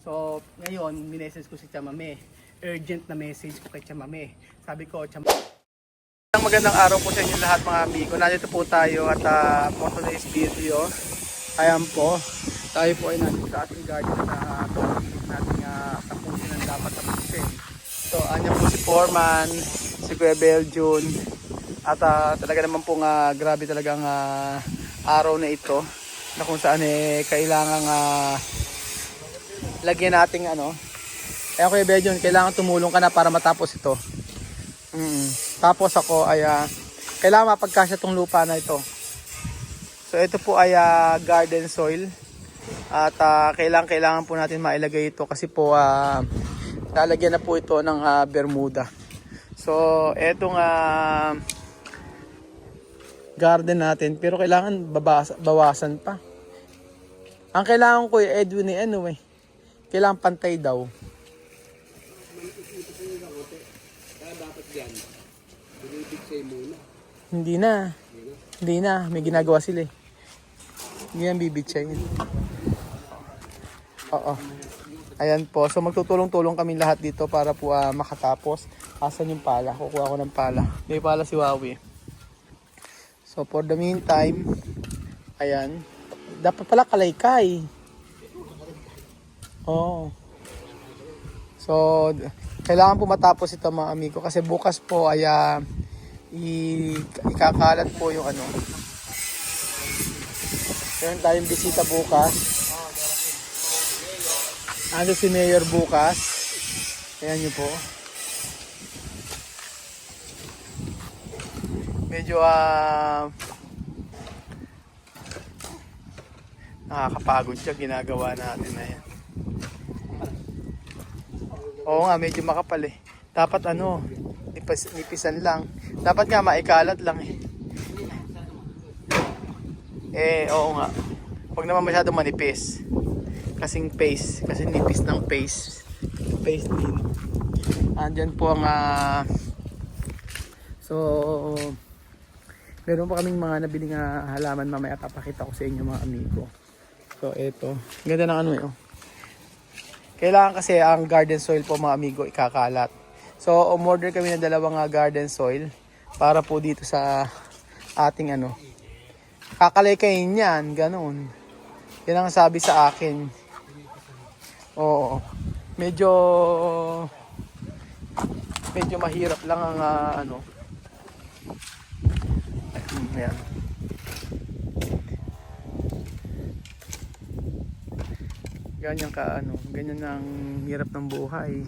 So, ngayon, minessage ko si Chamame. Urgent na message ko kay Chamame. Sabi ko, Chamame, magandang araw po sa inyo lahat mga amigo. Nandito po tayo at for today's video, ayan po, tayo po ay nandito sa ating garden na tumitigit natin tapusin ang dapat tapusin. So, andyan po si Foreman, si Kuya Belgian, at talaga naman po grabe talagang araw na ito na kung saan kailangan lagyan nating Kaya Kuya Belgian, kailangan tumulong ka na para matapos ito. Tapos ako ay kailangan mapagkasya tong lupa na ito. So ito po ay garden soil. At kailangan po natin mailagay ito kasi po lalagyan na po ito ng bermuda. So etong garden natin, pero kailangan bawasan pa. Ang kailangan ko Edwin kailangan pantay daw. Hindi na, may ginagawa sila Hindi yan bibitsayin. Oo. Ayan po, so magtutulong-tulong kami lahat dito para po makatapos. Asan yung pala? Kukuha ko ng pala. May pala si Wawi. So for the meantime, ayan, dapat pala kalaykay. Oo. So kailangan po matapos ito mga amigo kasi bukas po ay ikakalat po yung meron tayong bisita bukas. Ano si Mayor bukas. Ayan nyo po. Medyo nakakapagod siya ginagawa natin na yan. Oo nga, medyo makapal Dapat nipisan lang. Dapat nga maikalat lang oo nga. Huwag naman masyadong manipis. Kasing nipis ng paste. Paste din. Andyan po ang so meron pa kaming mga nabiling halaman mamaya papakita ko sa inyo mga amigo. So eto. Ganda ng kailangan kasi ang garden soil po mga amigo ikakalat. So umorder kami ng dalawang garden soil para po dito sa ating kakalikayin yan, ganun. Yan ang sabi sa akin. Oo. Medyo mahirap lang ang ayan. Ganyan ang hirap ng buhay.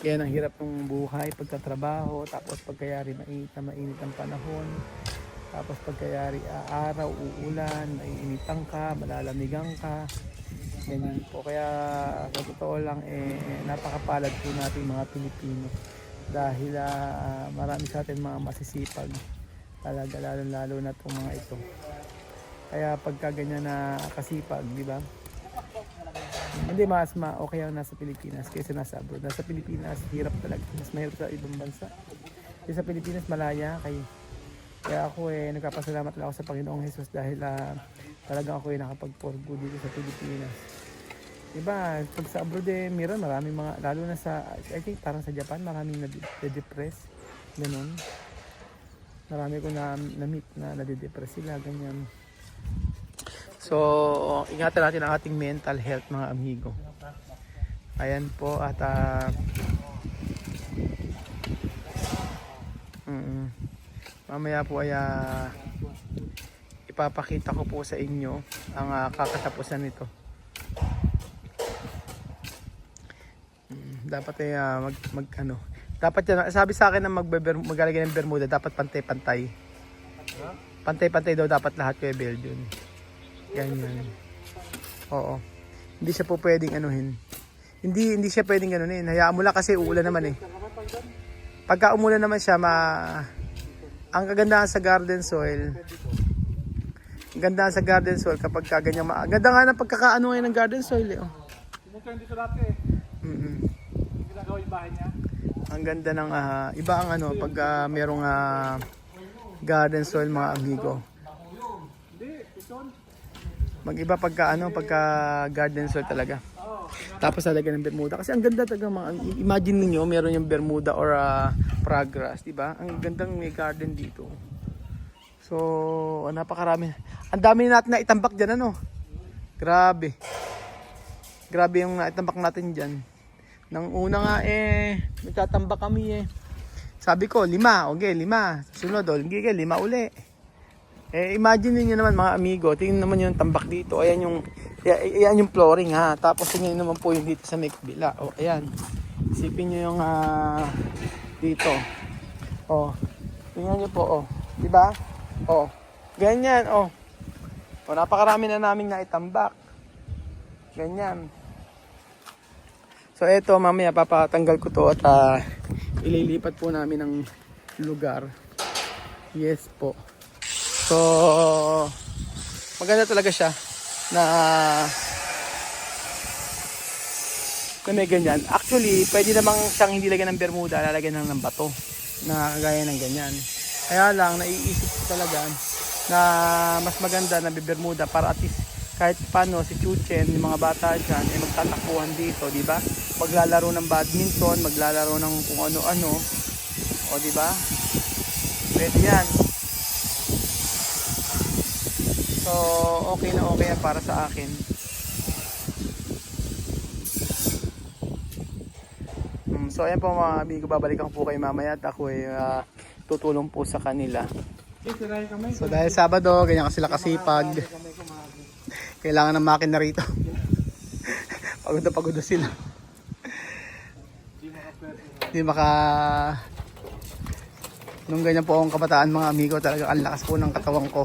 Yan ang hirap ng buhay pagkatrabaho, tapos pagkayari mainit ang panahon, tapos pagkayari araw, uulan, maiinitan ka, malalamigan ka. Ganyan po. Kaya sa totoo lang napakapalad po natin mga Pilipino dahil marami sa atin mga masisipag talaga, lalo na itong mga ito. Kaya pagka ganyan na kasipag, di ba? Hindi okay ang nasa Pilipinas kaysa nasa abroad. Nasa Pilipinas hirap talaga, mas mahirap sa ibang bansa. Kasi sa Pilipinas malaya kayo. Kaya ako nagpapasalamat lang ako sa Panginoong Jesus dahil talagang ako nakapag-forgo dito sa Pilipinas. Diba, pag sa abroad meron maraming mga, lalo na sa, I think parang sa Japan, maraming nade-depress. Ganun. Marami ko na-meet na nade-depress sila, ganyan. So, ingatan natin ang ating mental health mga amigo. Ayan po at mamaya po ay ipapakita ko po sa inyo ang kakatapusan nito. Dapat dapat yan, sabi sa akin na maglalagay ng bermuda dapat pantay-pantay. Pantay-pantay daw dapat lahat Kuya Belgian. Ganyan. Oo. Hindi siya po pwedeng Hindi siya pwedeng ganunin. Hayaan mo lang kasi uulan naman Pagka umulan naman siya ang kagandahan sa garden soil. Ang ganda sa garden soil kapag ganyan ganda nga ng pagkakaano ngayon ng garden soil Pumunta yun dito dati ginagawa yung bahay niya. Ang ganda ng iba ang pag merong garden soil mga amigo. Mag-iba pagka garden soil talaga. Tapos lalagyan ng Bermuda. Kasi ang ganda talaga imagine niyo meron yung Bermuda or Progress, di ba? Ang gandang may garden dito. So, napakarami. Ang dami natin na itambak diyan ano. Grabe. Grabe yung naitambak natin diyan. Nang una nga nagtatambak kami Sabi ko 5, okay, 5. Sunod hindi 5 uli. Imagine niyo naman mga amigo, tingnan naman yung tambak dito. Ayan yung flooring ha. Tapos tingnan naman po yung dito sa may kabila. Ayan. Isipin niyo yung dito. Tingnan niyo po di ba? Ganyan napakarami na naming naitambak. Ganyan. So eto mamaya papatanggal ko to at ililipat po namin ng lugar. Yes po. So maganda talaga siya na may ganyan. Actually, pwede namang siyang hindi lagyan ng Bermuda, lalagyan lang ng bato na gaya ng ganyan. Kaya lang naiisip ko talaga na mas maganda na Bermuda para at least kahit paano si Chuchen, yung mga bata dyan magtatakbuhan dito, di ba? Maglalaro ng badminton, maglalaro ng kung ano-ano. Di ba? Pwede yan. So, okay na okay yan para sa akin. So, ayan po mga amigo, babalikan po kayo mamaya at ako tutulong po sa kanila. So, dahil Sabado, ganyan sila kasipag. Kailangan ng makina rito. Pagod na sila. Hindi nung ganyan po akong kabataan mga amigo, talaga ang lakas po ng katawan ko.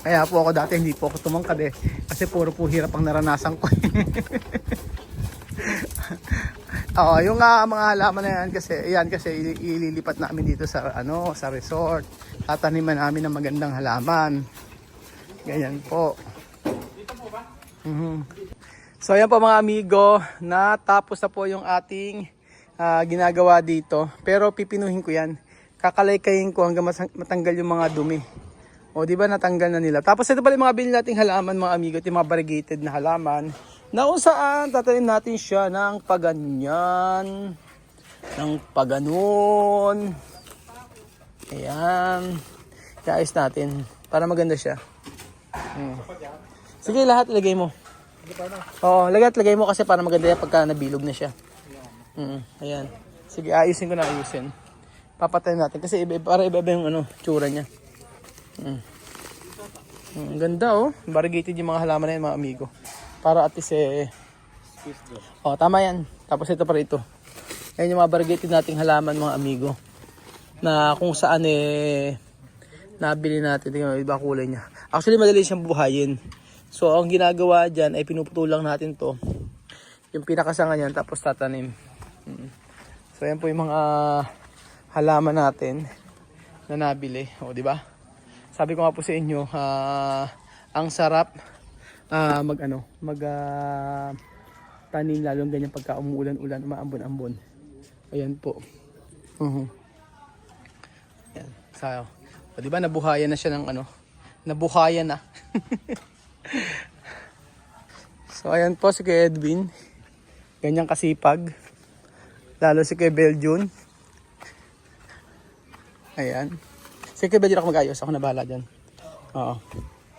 Kaya po ako dati hindi po ako tumangkad kasi puro po hirap ang naranasan ko. Yung mga halaman na yan kasi ililipat namin dito sa sa resort. Tataniman namin ng magandang halaman. Ganyan po. So ayan po mga amigo, natapos na po yung ating ginagawa dito. Pero pipinuhin ko yan. Kakalay-kayin ko hanggang matanggal yung mga dumi. Di ba natanggal na nila. Tapos ito pala yung mga binili nating halaman mga amigo. Ito yung mga variegated na halaman. Na kung saan tatanim natin siya ng paganyan. Ng paganon. Ayan. Iayos natin. Para maganda siya. Sige lahat ilagay mo. Lagay mo kasi para maganda yan pagka nabilog na siya. Ayan. Sige ayusin ko na ayusin. Papatayin natin kasi para iba yung tsura niya. Ang ganda variegated yung mga halaman na yan mga amigo. Para at least tama yan. Tapos ito pa rito. Ayan yung mga variegated nating halaman mga amigo. Na kung saan nabili natin. Tingnan mo iba kulay niya. Actually madali siyang buhayin. So ang ginagawa dyan ay pinuputulang natin to. Yung pinakasanga niyan tapos tatanim. So ayan po yung mga halaman natin na nabili. Di ba? Sabi ko nga po sa inyo, ang sarap tanim lalong ganyan pagka umuulan-ulan, umaambon-ambon. Ayan po. Ayan. So, di ba nabuhayan na siya ng nabuhayan na. So ayan po si Kuya Edwin. Ganyan kasipag. Lalo si Kuya Beljun. Ayan. Si Kuya Beljun ako mag-ayos. Ako na bahala dyan.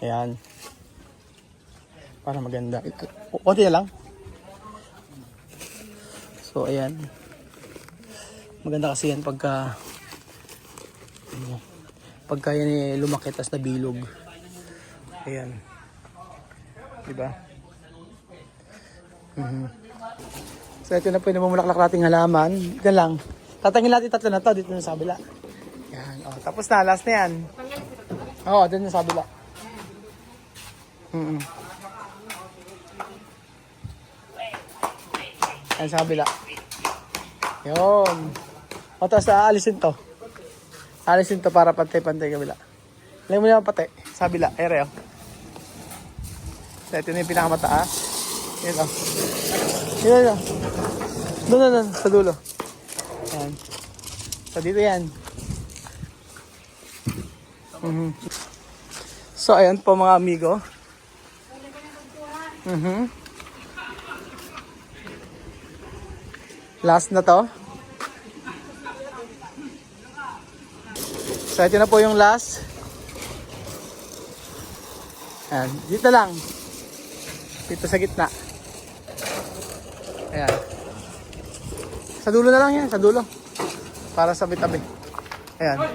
Ayan. Para maganda. Konti na lang. So ayan. Maganda kasi yan pagka yan lumaki tas na bilog. Ayan. Diba? So ito na po yung namumulaklak nating halaman. Ito lang. Tatangin natin tatlo na to dito na sa kabila. Yan. Tapos na. Last na yan. Dito na sa kabila. Yan sa kabila. Yun. Tapos aalisin to. Aalisin to para pantay-pantay kabila. Lagyan mo naman pati. Sa kabila. Ayan. So ito na yung pinakamataas. Yan Yan. Doon. Sa dulo. Ayan. So dito yan. So, ayan po mga amigo. Last na to. So, ito na po yung last. Ayan, dito lang. Dito sa gitna. Ayan. Sa dulo na lang yan, sa dulo. Para sa tabi. Ayan.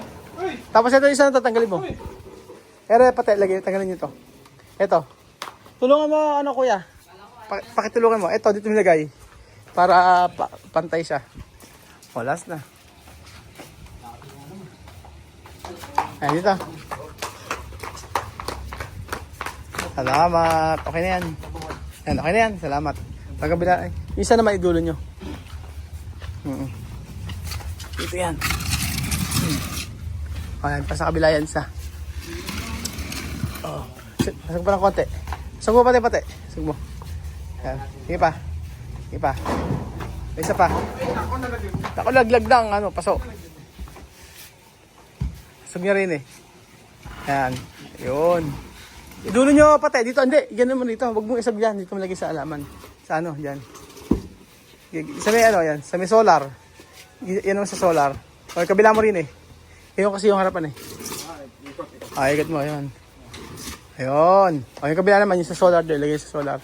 Tapos ito isa na tatanggalin mo. Ere, pati, lagay, tanggalin nyo ito. Ito. Tulungan mo, ano kuya? Pakitulungan mo. Ito, dito nilagay. Para pantay siya. O, last na. Ayan, dito. Salamat. Okay na yan. Ayan, okay na yan. Salamat. Pagkabila, isa na maidulo nyo. Dito yan. Ayan, pa sa kabila yan isa. Oh. Pasag pa ng konti. Pasag mo pati. Pasag mo. Ayan. Sige pa. Sige pa. Isa pa. Ako laglag lang. Ano, paso. Pasag niya rin eh. Ayan. Yun. Idulo nyo pati. Dito, hindi. Yan naman dito. Huwag mong isag dyan. Dito malagay sa alaman. Sa ano, dyan. Sa may ano, yan. Sa may solar. Yan naman sa solar. O, kabila mo rin eh. Ayun kasi yung harapan eh. Ikot mo, ayun. Ayun. O, yung kabila naman, yung sa solar doon. Lagay sa solar.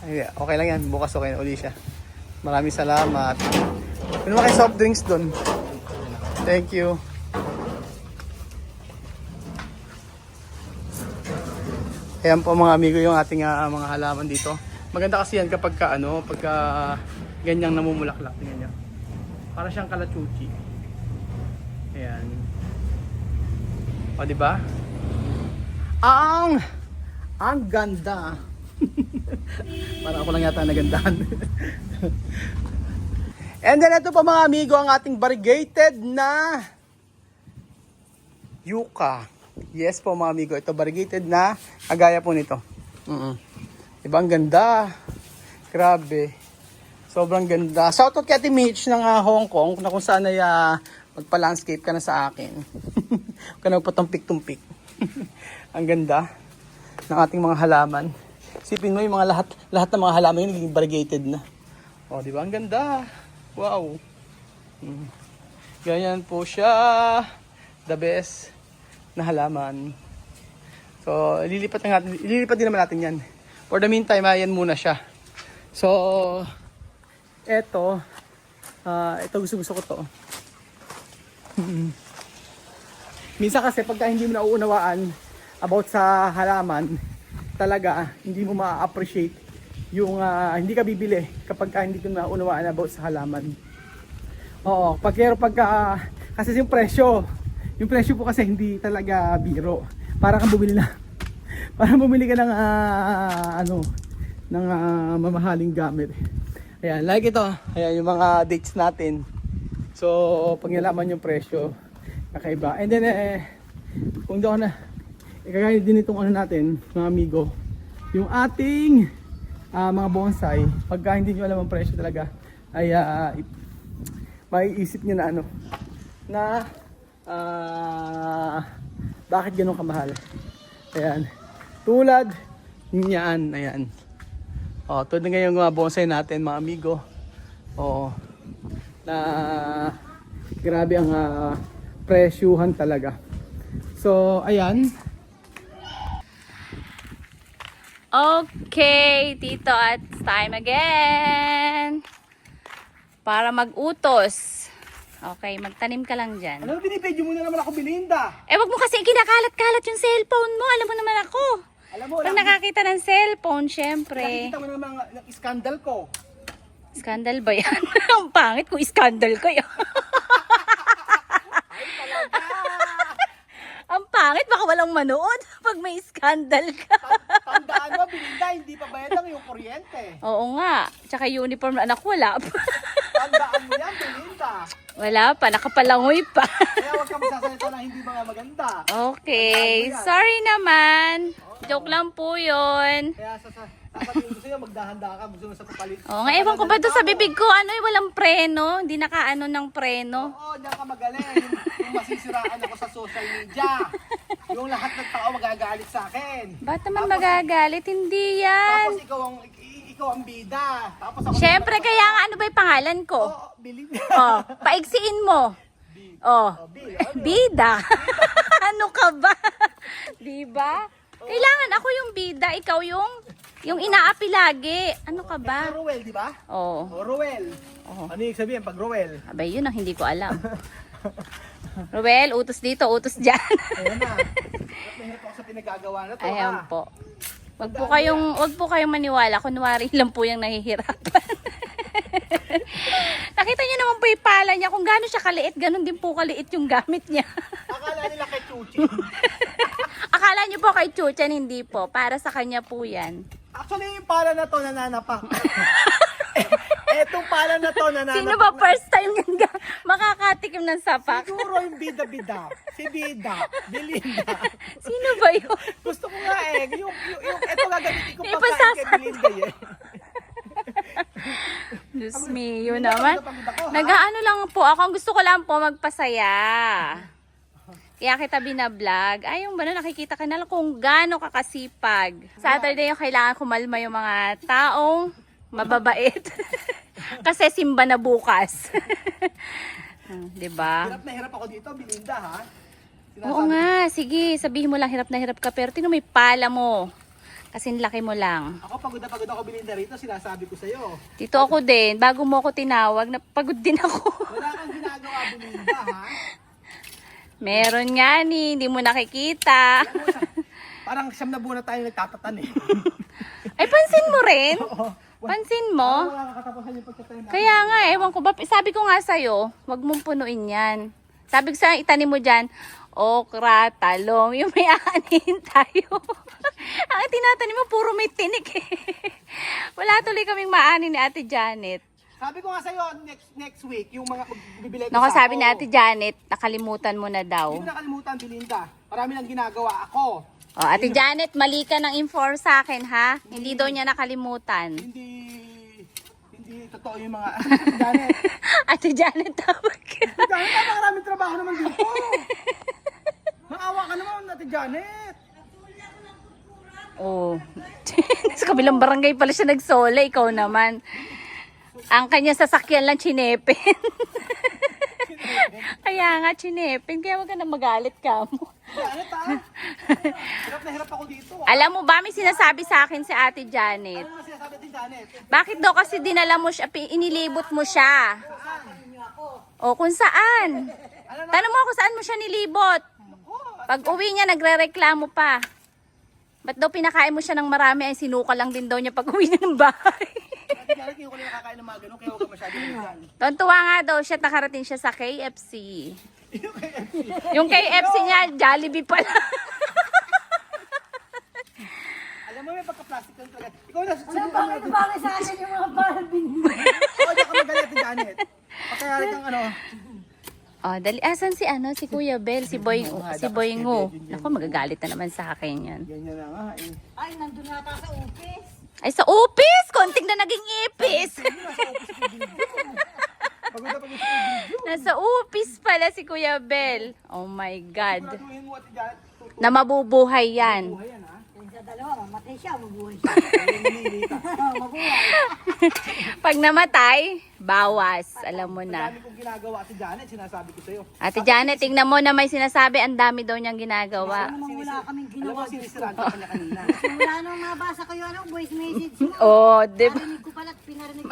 Ay, okay lang yan. Bukas okay na uli siya. Maraming salamat. Ano naman kayo soft drinks doon? Thank you. Ayan po mga amigo yung ating mga halaman dito. Maganda kasi yan kapag pagka ganyang namumulaklak. Tingnan nyo. Para siyang kalachuchi. Ayan. O, diba? Ang ganda. Parang ako lang yata nagandahan. And then ito pa mga amigo ang ating variegated na yucca. Yes po mga amigo, ito variegated na kagaya po nito. Diba ang ganda? Grabe. Sobrang ganda. Shoutout kay Ate Mitch ng Hong Kong na kung saan ay magpa-landscape ka na sa akin. Huwag ka na magpatumpik-tumpik. Ang ganda ng ating mga halaman. Sipin mo yung mga lahat ng mga halaman yung naging variegated na. O, di ba? Ang ganda. Wow. Ganyan po siya. The best na halaman. So, ililipat din naman natin yan. For the meantime, ayan muna siya. So, ito gusto ko to. Minsan kasi pagka hindi mo nauunawaan about sa halaman, talaga hindi mo ma-appreciate yung hindi ka bibili kapag hindi ko nauunawaan about sa halaman. Oo, kasi yung presyo po kasi hindi talaga biro. Para kang bumili ka ng mamahaling gamit. Ayan, like ito. Ayan yung mga dates natin. So, pag nalaman yung presyo, kakaiba. And then, kung doon ikagaya din itong natin, mga amigo, yung ating mga bonsai, pagka hindi nyo alam ang presyo talaga, ay maiisip nyo na bakit ganun kamahal. Ayan. Tulad niyan, ayan. O, tulad nga yung mga bonsai natin, mga amigo. O, na grabe ang presyuhan talaga. So, ayan. Okay, Tito, it's time again. Para mag-utos. Okay, magtanim ka lang dyan. Ano, binibidyo mo na naman ako, Belinda? Wag mo kasi kinakalat-kalat yung cellphone mo. Alam mo naman ako. Alam mo, Pag nakakita ng cellphone, syempre. nakikita mo naman ng scandal ko. Scandal ba yan? Ang pangit kung scandal ko yan. Ang pangit, baka walang manood pag may scandal ka. Tandaan mo, Belinda, hindi pa bayad ang yung kuryente. Oo nga. Tsaka uniform na anak, wala pa. Tandaan mo yan, Belinda. Wala pa, nakapalangoy pa. Kaya huwag ka magsasalita na hindi mga maganda. Okay, sorry naman. Joke lang po yun. Kaya Sasabihin ko sa'yo, magdahanda ka, gusto mo sa kapalit. Oo nga, ewan ko ba doon sa bibig ko, ano walang preno. Hindi nakaano ng preno. Oo, diyan ka magaling. Yung masisiraan ako sa social media. Yung lahat ng tao magagalit sa akin. Ba't naman magagalit? Hindi yan. Tapos ikaw ang bida. Tapos ako Siyempre, kaya nga ano ba yung pangalan ko? Oo, bilhin. Oh, paigsiin mo. Oh, bida. Ano ka ba? Diba? Kailangan ako yung bida, ikaw yung inaapi lagi. Ano ka ba? Ruel, di ba? Oo. O, Ruel. Oo. Ano yung sabihin pag Ruel? Abay, yun ang hindi ko alam. Ruel, utos dito, utos dyan. Ayan na. Mahirap ako sa pinagagawa na to. Ayan ha? po. Wag po kayong maniwala. Kunwari lang po yung nahihirapan. Nakita niyo naman po yung pala niya. Kung gaano siya kaliit, ganun din po kaliit yung gamit niya. Akala nila kay Chuchi. Akala niyo po kay Chuchan, hindi po. Para sa kanya po yan. Actually, yung pala na to nananapak. Etong pala na to nananapak. Sino ba first time nga makakatikim ng sapak? Siguro yung bida-bida. Si Bida. Belinda. Sino ba yun? Gusto ko nga eh. Ito gagamitin ko May pagkain kay pasasa- Belinda eh. Diyos me, yun naman. Pagod ako, ha? Nag-ano lang po ako. Ang gusto ko lang po magpasaya. Kaya kita binablog. Ay, yung ba na nakikita ka na lang kung gaano kakasipag. Saturday yung kailangan kumalma yung mga taong mababait. Kasi simba na bukas. Diba? Hirap na hirap ako dito, Belinda ha. Oo nga, sige. Sabihin mo lang hirap na hirap ka. Pero tinan mo yung pala mo. Kasi laki mo lang. Ako pagod na pagod ako, Belinda, rito. Sinasabi ko sa'yo. Dito ako din. Bago mo ako tinawag, napagod din ako. Wala kang ginagawa, Belinda ha. Meron nga ni, hindi mo nakikita. Alam mo, parang siyam na buwan na tayo nagtatatan eh. Ay, pansin mo rin. Oo. Pansin mo. Wala kakatapusan yung pagkatayo natin. Kaya nga, ewan ko ba, sabi ko nga sa'yo, wag mong punuin yan. Sabi ko sa itanim mo dyan, okra, talong, yung may aanin tayo. Ang tinatanim mo, puro may tinik eh. Wala tuloy kaming maanin ni Ate Janet. Sabi ko nga sa'yo, next week, yung mga bibili ko Naku, sa sabi ni Ate Janet, nakalimutan mo na daw. Hindi ko nakalimutan, Belinda. Marami nang ginagawa ako. O, Ate Janet, mali ka ng inform sa akin, ha? Hindi daw niya nakalimutan. Hindi totoo yung mga Janet. Ate Janet, tawag ka. Janet, napakaraming trabaho naman dito. Maawa ka naman, Ate Janet. Oh. Sa kabilang barangay pala siya nagsola, ikaw naman. Ang kanya sasakyan lang chinepin. Kaya nga chinepin, kaya wag ka na magalit ka mo. Janet ha? Hirap na hirap ako dito. Alam mo ba, may sinasabi sa akin si Ate Janet. Ano na sinasabi din, Janet? Bakit daw kasi dinala mo siya, inilibot mo siya? O kung saan? Tanong mo kung saan mo siya nilibot. Pag uwi niya, nagre-reklamo pa. Ba't daw pinakain mo siya ng marami ay sinuka lang din daw niya pag uwi niya ng bahay. Ate Janet, hindi ko lang nakakain ng mga ganun, kaya huwag ka masyado yan. Tontuwa nga daw siya, nakarating siya sa KFC. Yung KFC niya, Jollibee pala. Alam mo, may pagka-plastic lang talaga. Ikaw na, subukan natin. Bakit sa akin yung mga parang Oo, diyan ka magalit, Ate Janet. Pagkayari kang ano. Oh, dali. Asan si ano? Si Kuya Bel, si Boy Ngo. Naku, magagalit na naman sa akin yan. Ganyan na nga eh. Ay, nandun yata sa office. Ay, sa upis! Konting na naging ipis! Pagod na pagod sa video. Nasa upis pala si Kuya Bel. Oh my God. Siguraduhin mo, Ate Janet. Na mabubuhay yan. Buhay yan ha. Yung sa dalawa, mamatay siya, mabuhay siya. Mabuhay. Pag namatay, bawas. Alam mo Ang na. dami kong ginagawa, Ate Janet, sinasabi ko sa'yo. Ate Janet, tingnan mo na may sinasabi. Ang dami daw niyang ginagawa. Namang wala kaming Alam mo, ginawa. sinisiraan ka kanya kanina. Wala nang mabasa kayo, ano, voice message mo. Oh, diba? Narinig ko pala, pinarinig ko.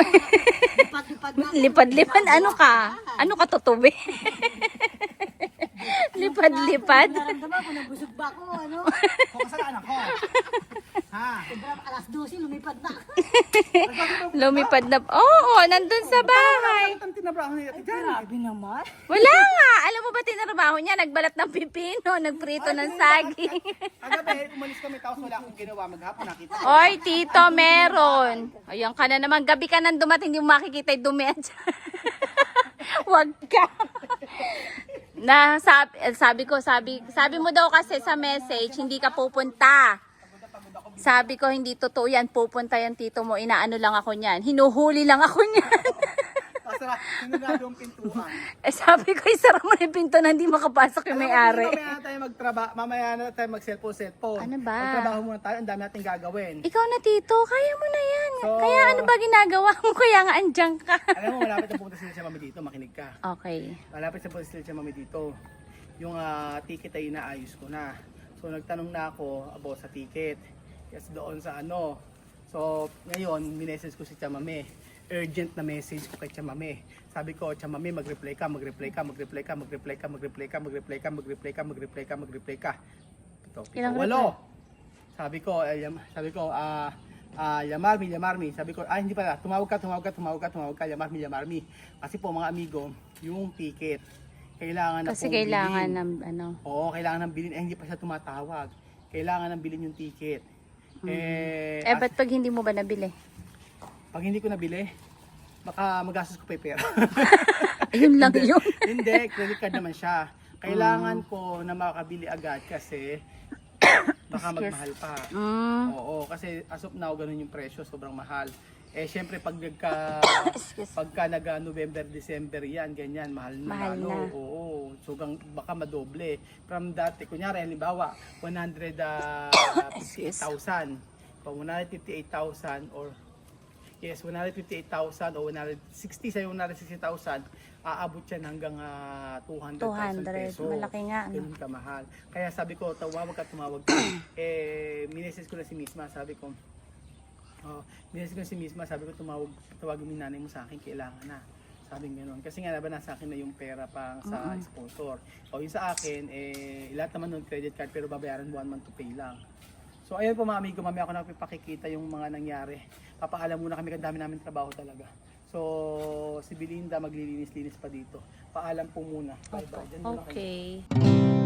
Lipad-lipad na. Lipad-lipad. Ano ka? Ano ka tutubi? Lipad-lipad. Naramdaman ko, nabusog ba ako, ano. Kung kasalanan ko. Ha? Sobrang alas 12, lumipad na. Lumipad na. Oo, nandun sa bahay. Ang tinabraho ni Ate Janet. Grabe naman. Wala nga. Alam mo ba tinarabaho niya? Nagbalat ng pipino, nagprito ng saging. Kagabi, umalis kami, tapos wala akong ginawa. Maghapon nakita. Oy, tito, meron. Ayan ka na naman. Gabi ka nang dumating, hindi mo makikita yung dumi. Wag ka. Sabi mo daw kasi sa message, hindi ka pupunta. Sabi ko, hindi totoo yan. Pupunta yan tito mo. Inaano lang ako niyan. Hinuhuli lang ako niyan. Kasara, sinunado ang pintuan. Eh sabi ko, isara mo na yung pinto na hindi makapasok yung may-ari. Mamaya na tayo mamaya na tayo mag-cellphone. Ano ba? Magtrabaho muna tayo, ang dami natin gagawin. Ikaw na tito, kaya mo na yan. So- Kaya ano ba ginagawa mo? Kaya nga andyan ka. Alam mo, malapit na pumunta sila sa mami dito, makinig ka. Okay. Malapit na pumunta sila sa mami dito. Yung ticket ay inaayos ko na. So nagtanong na ako about sa ticket. Yes, doon sa ano. So ngayon, minessage ko si Chamame. Urgent na message ko kay Chamame. Sabi ko, Chamame, mag-reply ka. Ito, Ilang walo. Sabi ko, Yamarmi. Sabi ko, hindi pala, tumawag ka, Yamarmi. Kasi po mga amigo, yung ticket, kailangan na Kasi pong kailangan bilhin. ng ano. Oo, kailangan ng bilhin. Hindi pa siya tumatawag. Kailangan ng bilhin yung ticket. Ba't pag hindi mo ba nabili? Pag hindi ko nabili, baka magastos ko pa yung pera. Ayun lang yun. Hindi, credit card naman siya. Kailangan ko na makabili agad kasi baka magmahal pa. Oo, kasi as of now, ganun yung presyo, sobrang mahal. Siyempre pagka nag-November, December yan, ganyan, mahal Mahal lalo. na. Oo, so baka madoble. From dati, kunyari, halimbawa, 158,000. Pag 158,000 or 158,000 o 160 sa 160,000, aabot yan hanggang 200,000 pesos. Malaki nga. Ano? Ganun kamahal. Kaya sabi ko, tumawag ka. Minesis ko na si Misma, sabi ko, tawagin mo yung nanay mo sa akin, kailangan na. Sabi gano'n. Kasi nga nasa akin na yung pera pa sa sponsor. O yung sa akin, lahat naman nun credit card pero babayaran 1 month to pay lang. So ayun po mga amigo, mamaya ako napipakikita yung mga nangyari. Papaalam muna kami, ang dami namin trabaho talaga. So si Belinda maglilinis-linis pa dito. Paalam po muna. Bye bye. Dyan muna kayo. Okay.